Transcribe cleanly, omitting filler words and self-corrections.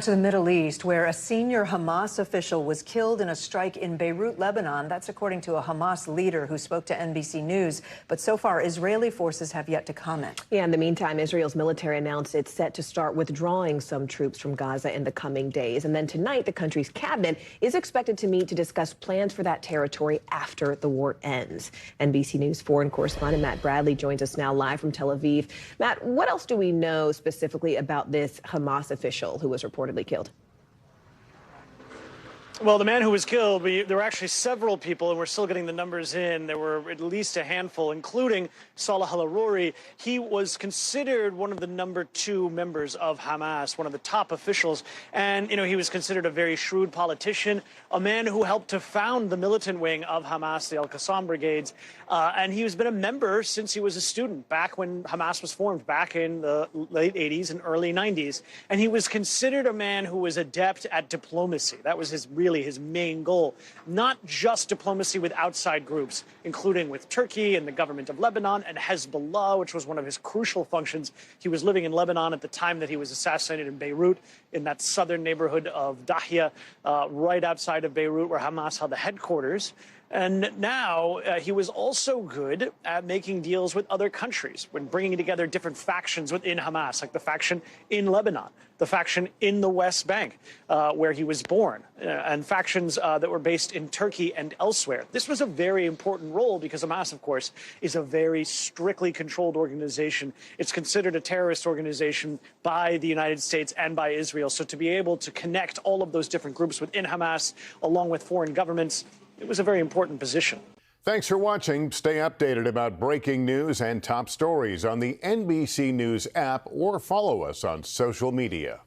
To the Middle East, where a senior Hamas official was killed in a strike in Beirut, Lebanon. That's according to a Hamas leader who spoke to NBC News. But so far, Israeli forces have yet to comment. Yeah, in the meantime, Israel's military announced it's set to start withdrawing some troops from Gaza in the coming days. And then tonight, the country's cabinet is expected to meet to discuss plans for that territory after the war ends. NBC News foreign correspondent Matt Bradley joins us now live from Tel Aviv. Matt, what else do we know specifically about this Hamas official who was reportedly killed? Well, the man who was killed, there were actually several people, and we're still getting the numbers in. There were at least a handful, including Saleh al-Arouri. He was considered one of the #2 members of Hamas, one of the top officials. And, he was considered a very shrewd politician, a man who helped to found the militant wing of Hamas, the al-Qassam brigades. And he's been a member since he was a student, back when Hamas was formed, back in the late 80s and early 90s. And he was considered a man who was adept at diplomacy. That was really his main goal, not just diplomacy with outside groups, including with Turkey and the government of Lebanon and Hezbollah, which was one of his crucial functions. He was living in Lebanon at the time that he was assassinated in Beirut, in that southern neighborhood of Dahia, right outside of Beirut, where Hamas held the headquarters. And now he was also good at making deals with other countries, when bringing together different factions within Hamas, like the faction in Lebanon, the faction in the West Bank, where he was born, and factions that were based in Turkey and elsewhere. This was a very important role because Hamas, of course, is a very strictly controlled organization. It's considered a terrorist organization by the United States and by Israel. So to be able to connect all of those different groups within Hamas, along with foreign governments, it was a very important position. Thanks for watching. Stay updated about breaking news and top stories on the NBC News app or follow us on social media.